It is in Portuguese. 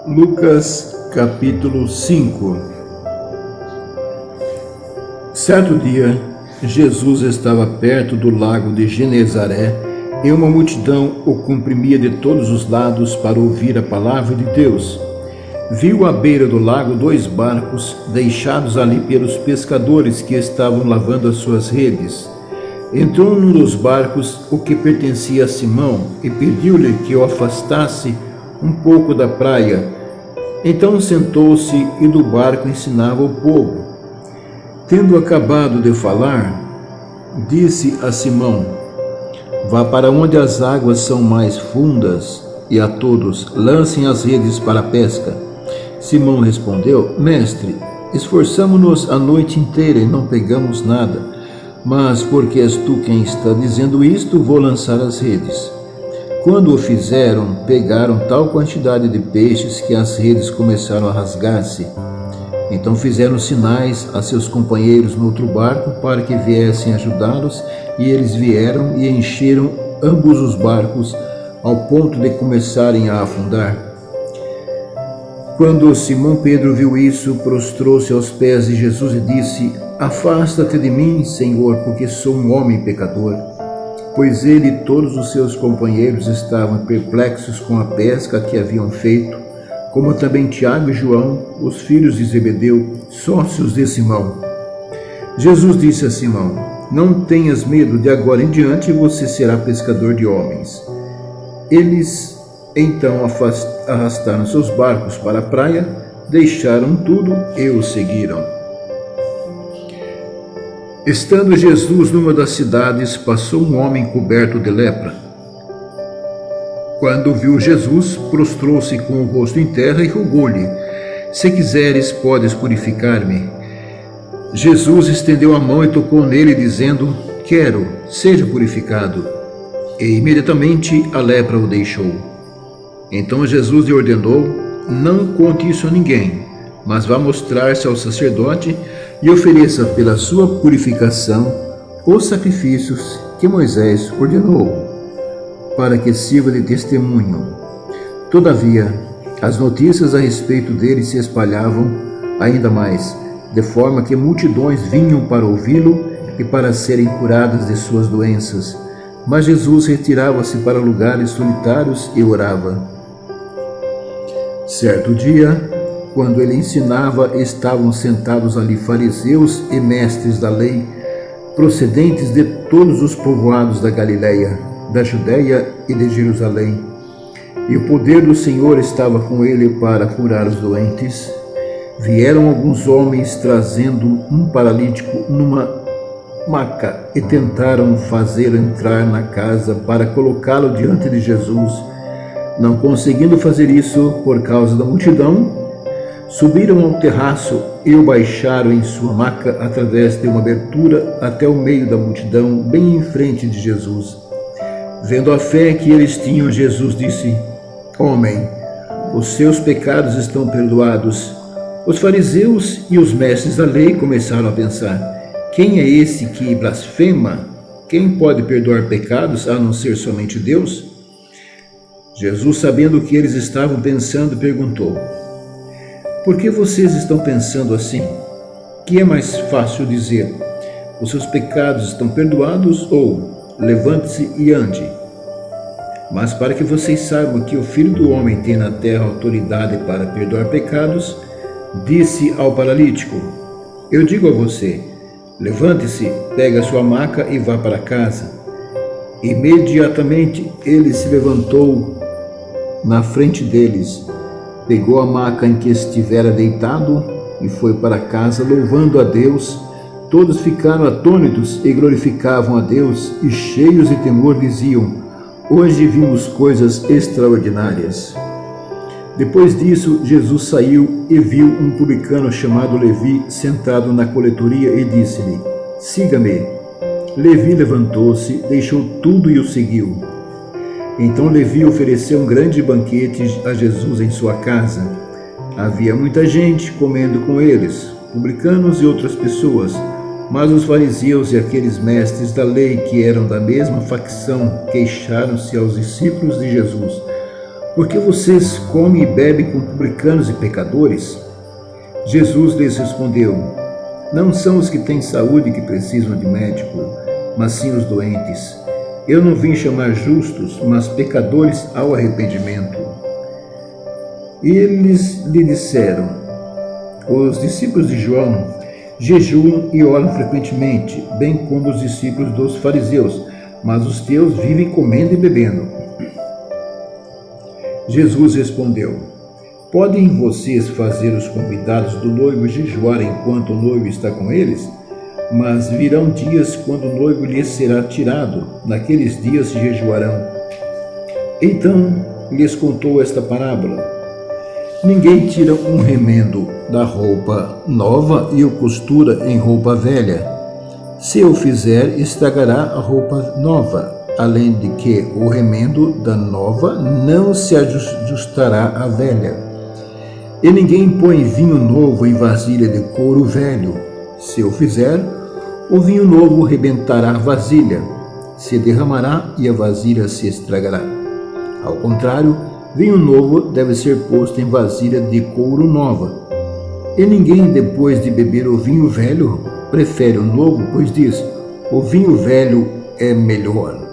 Lucas capítulo 5. Certo dia, Jesus estava perto do lago de Genezaré e uma multidão o comprimia de todos os lados para ouvir a palavra de Deus. Viu à beira do lago 2 barcos deixados ali pelos pescadores que estavam lavando as suas redes. Entrou num dos barcos, o que pertencia a Simão, e pediu-lhe que o afastasse um pouco da praia. Então sentou-se e do barco ensinava o povo. Tendo acabado de falar, disse a Simão: vá para onde as águas são mais fundas, e a todos lancem as redes para a pesca. Simão respondeu: mestre, esforçamo-nos a noite inteira e não pegamos nada, mas porque és tu quem está dizendo isto, vou lançar as redes. Quando o fizeram, pegaram tal quantidade de peixes que as redes começaram a rasgar-se. Então fizeram sinais a seus companheiros no outro barco para que viessem ajudá-los, e eles vieram e encheram ambos os barcos ao ponto de começarem a afundar. Quando Simão Pedro viu isso, prostrou-se aos pés de Jesus e disse: afasta-te de mim, Senhor, porque sou um homem pecador. Pois ele e todos os seus companheiros estavam perplexos com a pesca que haviam feito, como também Tiago e João, os filhos de Zebedeu, sócios de Simão. Jesus disse a Simão: não tenhas medo, de agora em diante você será pescador de homens. Eles então arrastaram seus barcos para a praia, deixaram tudo e o seguiram. Estando Jesus numa das cidades, passou um homem coberto de lepra. Quando viu Jesus, prostrou-se com o rosto em terra e rogou-lhe: se quiseres, podes purificar-me. Jesus estendeu a mão e tocou nele, dizendo: quero, seja purificado. E imediatamente a lepra o deixou. Então Jesus lhe ordenou: não conte isso a ninguém, mas vá mostrar-se ao sacerdote e ofereça pela sua purificação os sacrifícios que Moisés ordenou, para que sirva de testemunho. Todavia, as notícias a respeito dele se espalhavam ainda mais, de forma que multidões vinham para ouvi-lo e para serem curadas de suas doenças. Mas Jesus retirava-se para lugares solitários e orava. Certo dia, quando ele ensinava, estavam sentados ali fariseus e mestres da lei, procedentes de todos os povoados da Galileia, da Judeia e de Jerusalém. E o poder do Senhor estava com ele para curar os doentes. Vieram alguns homens trazendo um paralítico numa maca e tentaram fazê-lo entrar na casa para colocá-lo diante de Jesus. Não conseguindo fazer isso por causa da multidão, subiram ao terraço e o baixaram em sua maca através de uma abertura até o meio da multidão, bem em frente de Jesus. Vendo a fé que eles tinham, Jesus disse: homem, os seus pecados estão perdoados. Os fariseus e os mestres da lei começaram a pensar: quem é esse que blasfema? Quem pode perdoar pecados a não ser somente Deus? Jesus, sabendo o que eles estavam pensando, perguntou: por que vocês estão pensando assim? Que é mais fácil dizer: os seus pecados estão perdoados, ou levante-se e ande? Mas para que vocês saibam que o Filho do Homem tem na terra autoridade para perdoar pecados, disse ao paralítico: eu digo a você, levante-se, pegue a sua maca e vá para casa. Imediatamente ele se levantou na frente deles, pegou a maca em que estivera deitado e foi para casa, louvando a Deus. Todos ficaram atônitos e glorificavam a Deus, e cheios de temor diziam: hoje vimos coisas extraordinárias. Depois disso, Jesus saiu e viu um publicano chamado Levi sentado na coletoria e disse-lhe: siga-me. Levi levantou-se, deixou tudo e o seguiu. Então Levi ofereceu um grande banquete a Jesus em sua casa. Havia muita gente comendo com eles, publicanos e outras pessoas, mas os fariseus e aqueles mestres da lei que eram da mesma facção queixaram-se aos discípulos de Jesus: Porque vocês comem e bebem com publicanos e pecadores? Jesus lhes respondeu: Não são os que têm saúde que precisam de médico, mas sim os doentes. Eu não vim chamar justos, mas pecadores ao arrependimento. Eles lhe disseram: Os discípulos de João jejuam e oram frequentemente, bem como os discípulos dos fariseus, mas os teus vivem comendo e bebendo. Jesus respondeu: Podem vocês fazer os convidados do noivo jejuar enquanto o noivo está com eles? Mas virão dias quando o noivo lhes será tirado, naqueles dias jejuarão. Então lhes contou esta parábola: Ninguém tira um remendo da roupa nova e o costura em roupa velha. Se o fizer, estragará a roupa nova, além de que o remendo da nova não se ajustará à velha. E ninguém põe vinho novo em vasilha de couro velho. Se o fizer, o vinho novo rebentará a vasilha, se derramará e a vasilha se estragará. Ao contrário, vinho novo deve ser posto em vasilha de couro nova. E ninguém, depois de beber o vinho velho, prefere o novo, pois diz: o vinho velho é melhor.